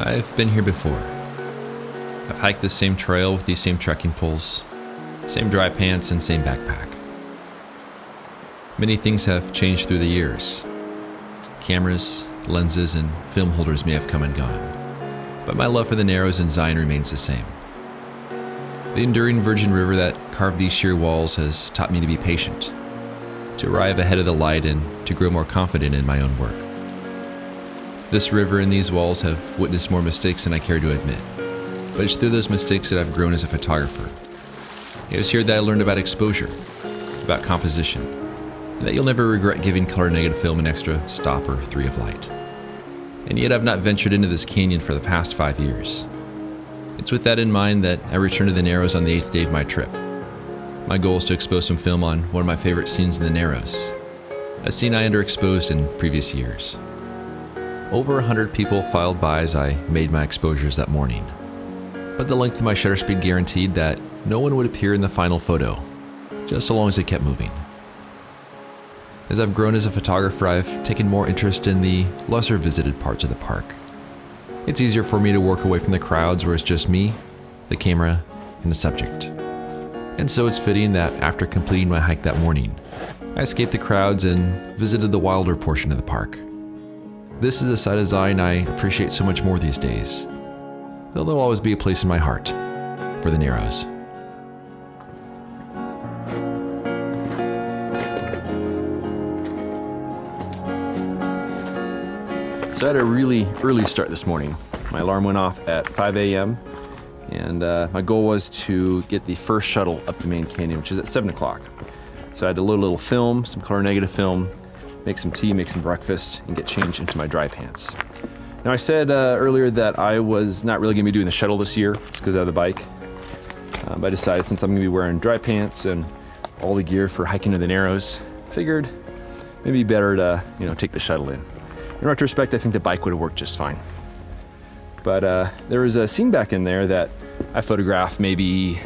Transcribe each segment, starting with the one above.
I've been here before. I've hiked this same trail with these same trekking poles, same dry pants and same backpack. Many things have changed through the years. Cameras, lenses, and film holders may have come and gone, but my love for the Narrows and Zion remains the same. The enduring virgin river that carved these sheer walls has taught me to be patient, to arrive ahead of the light, and to grow more confident in my own work. This river and these walls have witnessed more mistakes than I care to admit, but it's through those mistakes that I've grown as a photographer. It was here that I learned about exposure, about composition, and that you'll never regret giving color negative film an extra stop or 3 of light. And yet I've not ventured into this canyon for the past 5 years. It's with that in mind that I returned to the Narrows on the 8th day of my trip. My goal is to expose some film on one of my favorite scenes in the Narrows, a scene I underexposed in previous years. Over 100 people filed by as I made my exposures that morning, but the length of my shutter speed guaranteed that no one would appear in the final photo, just so long as it kept moving. As I've grown as a photographer, I've taken more interest in the lesser visited parts of the park. It's easier for me to work away from the crowds where it's just me, the camera, and the subject. And so it's fitting that after completing my hike that morning, I escaped the crowds and visited the wilder portion of the park. This is a side of Zion I appreciate so much more these days, though there'll always be a place in my heart for the Narrows. So I had a really early start this morning. My alarm went off at 5 a.m. and my goal was to get the first shuttle up the main canyon, which is at 7 o'clock. So I had to load a little film, some color negative film, make some tea, make some breakfast, and get changed into my dry pants. Now I said earlier that I was not really gonna be doing the shuttle this year, it's because I have the bike. But I decided since I'm gonna be wearing dry pants and all the gear for hiking to the Narrows, figured maybe better to take the shuttle in. In retrospect, I think the bike would have worked just fine. But there was a scene back in there that I photographed maybe,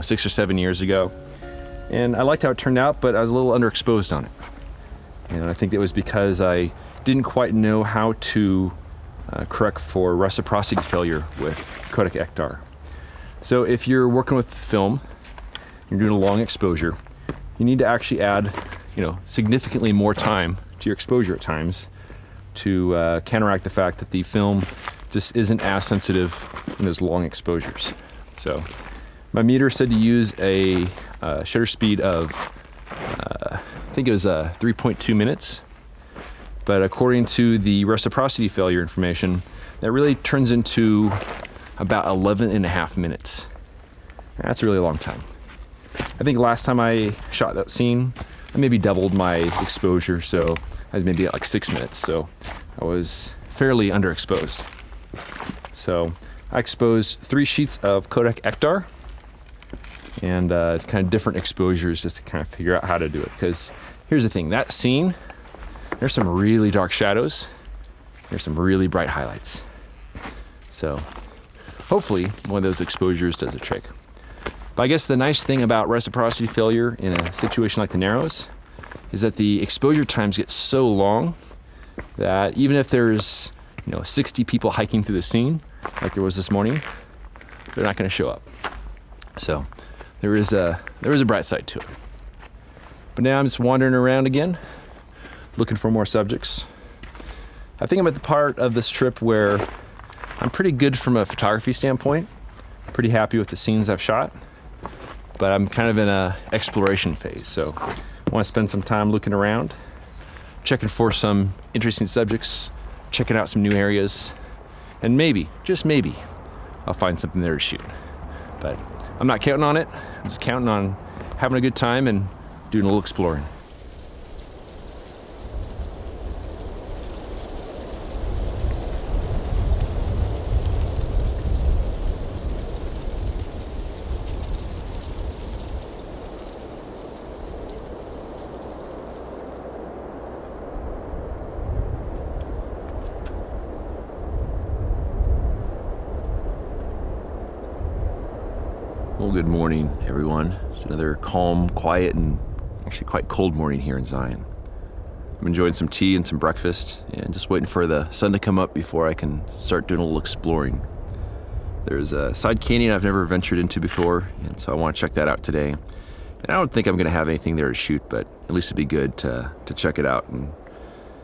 6 or 7 years ago. And I liked how it turned out, but I was a little underexposed on it. And I think it was because I didn't quite know how to correct for reciprocity failure with codec ECTAR. So if you're working with film, you're doing a long exposure, you need to actually add significantly more time to your exposure at times to counteract the fact that the film just isn't as sensitive in those long exposures. So my meter said to use a shutter speed of, I think it was 3.2 minutes. But according to the reciprocity failure information, that really turns into about 11 and a half minutes. That's a really long time. I think last time I shot that scene, I maybe doubled my exposure, so I was maybe at like 6 minutes, so I was fairly underexposed. So I exposed 3 sheets of codec ECTAR and kind of different exposures just to kind of figure out how to do it. Because here's the thing, that scene, there's some really dark shadows, there's some really bright highlights. So hopefully one of those exposures does a trick. But I guess the nice thing about reciprocity failure in a situation like the Narrows is that the exposure times get so long that even if there's 60 people hiking through the scene, like there was this morning, they're not going to show up. So there is a bright side to it. But now I'm just wandering around again, looking for more subjects. I think I'm at the part of this trip where I'm pretty good from a photography standpoint, pretty happy with the scenes I've shot, but I'm kind of in a exploration phase. So I want to spend some time looking around, checking for some interesting subjects, checking out some new areas, and maybe, just maybe, I'll find something there to shoot. But I'm not counting on it. I'm just counting on having a good time and doing a little exploring. Well, good morning, everyone. It's another calm, quiet, and actually quite cold morning here in Zion. I'm enjoying some tea and some breakfast and just waiting for the sun to come up before I can start doing a little exploring. There's a side canyon I've never ventured into before, and so I want to check that out today. And I don't think I'm going to have anything there to shoot, but at least it'd be good to check it out and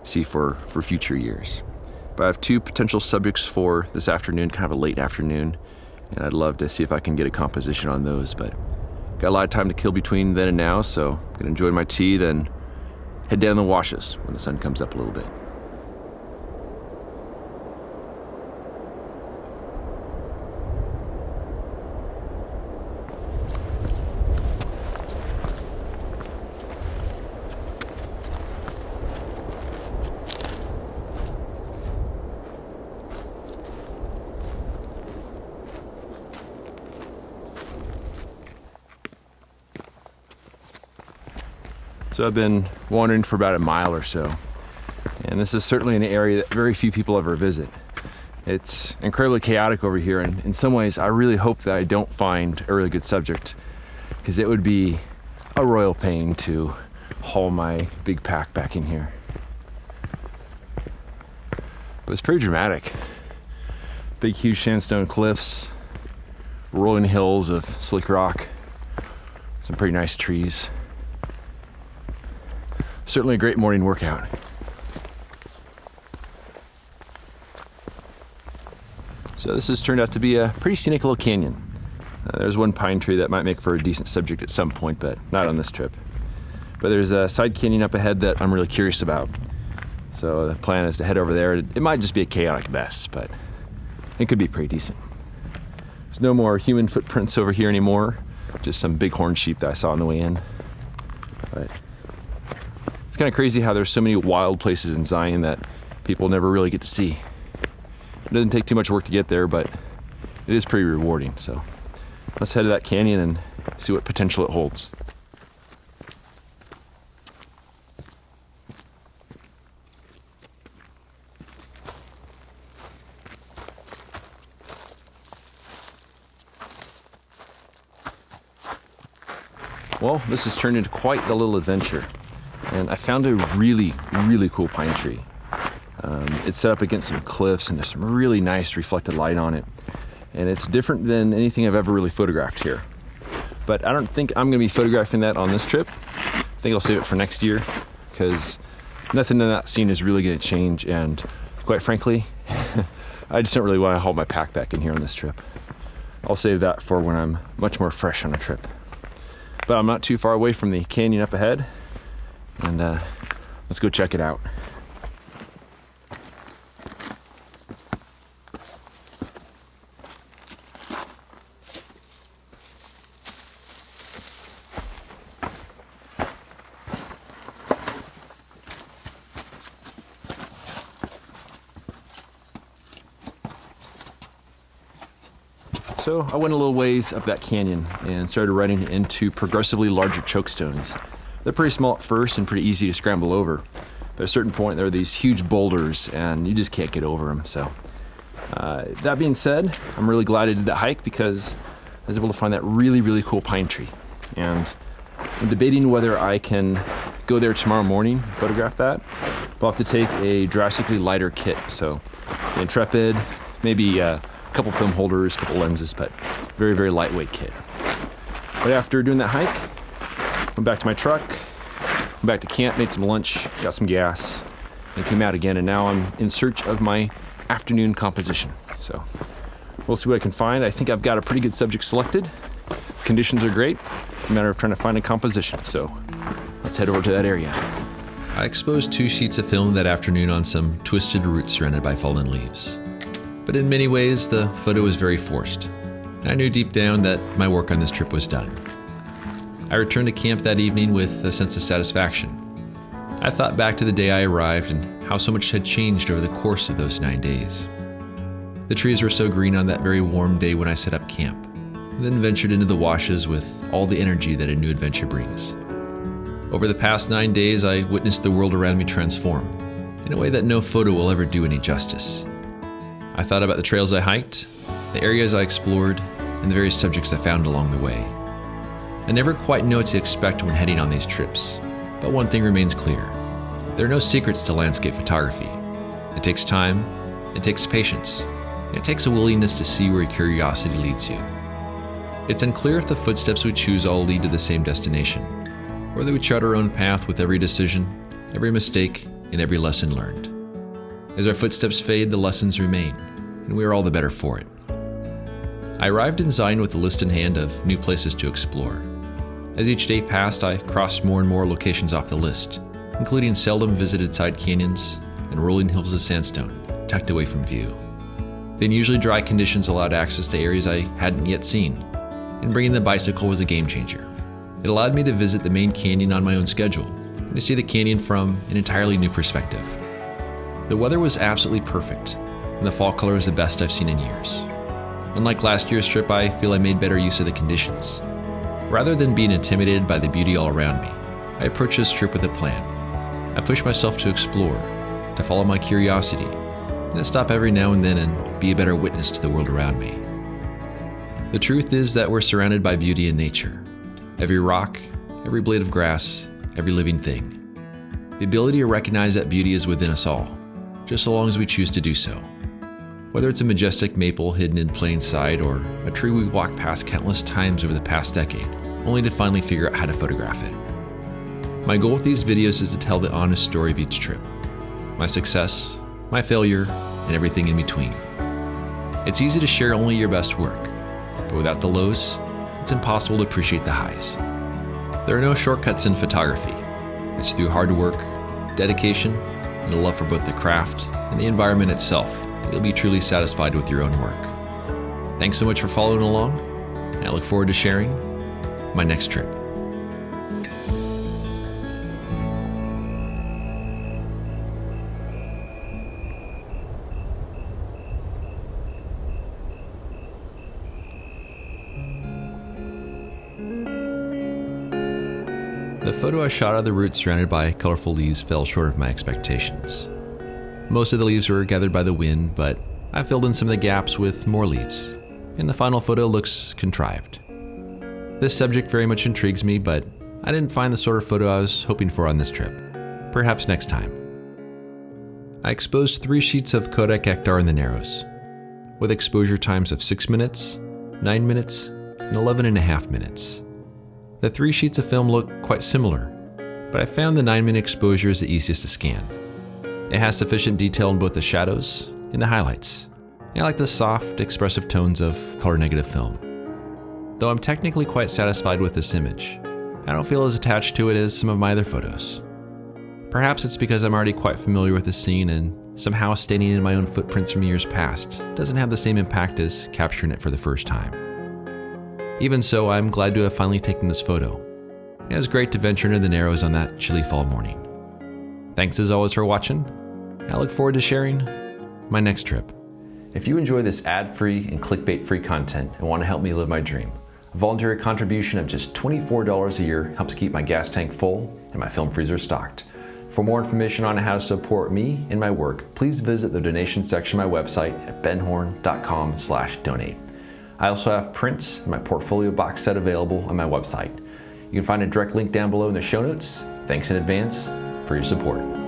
see for future years. But I have 2 potential subjects for this afternoon, kind of a late afternoon, and I'd love to see if I can get a composition on those, but got a lot of time to kill between then and now, so I'm going to enjoy my tea, then head down the washes when the sun comes up a little bit. So I've been wandering for about a mile or so, and this is certainly an area that very few people ever visit. It's incredibly chaotic over here, and in some ways I really hope that I don't find a really good subject, because it would be a royal pain to haul my big pack back in here. But it's pretty dramatic. Big huge sandstone cliffs, rolling hills of slick rock, some pretty nice trees. Certainly a great morning workout. So this has turned out to be a pretty scenic little canyon. There's one pine tree that might make for a decent subject at some point, but not on this trip. But there's a side canyon up ahead that I'm really curious about. So the plan is to head over there. It might just be a chaotic mess, but it could be pretty decent. There's no more human footprints over here anymore, just some bighorn sheep that I saw on the way in. But it's kind of crazy how there's so many wild places in Zion that people never really get to see. It doesn't take too much work to get there, but it is pretty rewarding. So let's head to that canyon and see what potential it holds. Well, this has turned into quite the little adventure. And I found a really, really cool pine tree. It's set up against some cliffs and there's some really nice reflected light on it. And it's different than anything I've ever really photographed here. But I don't think I'm gonna be photographing that on this trip. I think I'll save it for next year, because nothing in that scene is really gonna change, and quite frankly, I just don't really wanna haul my pack back in here on this trip. I'll save that for when I'm much more fresh on a trip. But I'm not too far away from the canyon up ahead, and let's go check it out. So I went a little ways up that canyon and started running into progressively larger chokestones. They're pretty small at first and pretty easy to scramble over. But at a certain point, there are these huge boulders and you just can't get over them. So that being said, I'm really glad I did that hike, because I was able to find that really, really cool pine tree. And I'm debating whether I can go there tomorrow morning and photograph that. But I'll have to take a drastically lighter kit. So the Intrepid, maybe a couple film holders, a couple lenses, but very, very lightweight kit. But after doing that hike, went back to my truck, went back to camp, made some lunch, got some gas, and came out again, and now I'm in search of my afternoon composition. So we'll see what I can find. I think I've got a pretty good subject selected. Conditions are great. It's a matter of trying to find a composition. So let's head over to that area. I exposed 2 sheets of film that afternoon on some twisted roots surrounded by fallen leaves. But in many ways, the photo was very forced. And I knew deep down that my work on this trip was done. I returned to camp that evening with a sense of satisfaction. I thought back to the day I arrived and how so much had changed over the course of those 9 days. The trees were so green on that very warm day when I set up camp, and then ventured into the washes with all the energy that a new adventure brings. Over the past 9 days, I witnessed the world around me transform in a way that no photo will ever do any justice. I thought about the trails I hiked, the areas I explored, and the various subjects I found along the way. I never quite know what to expect when heading on these trips, but one thing remains clear. There are no secrets to landscape photography. It takes time, it takes patience, and it takes a willingness to see where curiosity leads you. It's unclear if the footsteps we choose all lead to the same destination, or whether we chart our own path with every decision, every mistake, and every lesson learned. As our footsteps fade, the lessons remain, and we are all the better for it. I arrived in Zion with a list in hand of new places to explore. As each day passed, I crossed more and more locations off the list, including seldom visited side canyons and rolling hills of sandstone tucked away from view. The unusually dry conditions allowed access to areas I hadn't yet seen, and bringing the bicycle was a game changer. It allowed me to visit the main canyon on my own schedule and to see the canyon from an entirely new perspective. The weather was absolutely perfect, and the fall color was the best I've seen in years. Unlike last year's trip, I feel I made better use of the conditions. Rather than being intimidated by the beauty all around me, I approached this trip with a plan. I pushed myself to explore, to follow my curiosity, and to stop every now and then and be a better witness to the world around me. The truth is that we're surrounded by beauty in nature. Every rock, every blade of grass, every living thing. The ability to recognize that beauty is within us all, just so long as we choose to do so. Whether it's a majestic maple hidden in plain sight or a tree we've walked past countless times over the past decade, only to finally figure out how to photograph it. My goal with these videos is to tell the honest story of each trip. My success, my failure, and everything in between. It's easy to share only your best work, but without the lows, it's impossible to appreciate the highs. There are no shortcuts in photography. It's through hard work, dedication, and a love for both the craft and the environment itself that you'll be truly satisfied with your own work. Thanks so much for following along, and I look forward to sharing my next trip. The photo I shot of the route surrounded by colorful leaves fell short of my expectations. Most of the leaves were gathered by the wind, but I filled in some of the gaps with more leaves, and the final photo looks contrived. This subject very much intrigues me, but I didn't find the sort of photo I was hoping for on this trip. Perhaps next time. I exposed 3 sheets of Kodak Ektar in the Narrows, with exposure times of 6 minutes, 9 minutes, and 11.5 minutes. The 3 sheets of film look quite similar, but I found the 9-minute exposure is the easiest to scan. It has sufficient detail in both the shadows and the highlights. I like the soft, expressive tones of color-negative film. Though I'm technically quite satisfied with this image, I don't feel as attached to it as some of my other photos. Perhaps it's because I'm already quite familiar with the scene and somehow standing in my own footprints from years past doesn't have the same impact as capturing it for the first time. Even so, I'm glad to have finally taken this photo. It was great to venture into the Narrows on that chilly fall morning. Thanks as always for watching. I look forward to sharing my next trip. If you enjoy this ad-free and clickbait-free content and want to help me live my dream, a voluntary contribution of just $24 a year helps keep my gas tank full and my film freezer stocked. For more information on how to support me and my work, please visit the donation section of my website at benhorn.com/donate. I also have prints and my portfolio box set available on my website. You can find a direct link down below in the show notes. Thanks in advance for your support.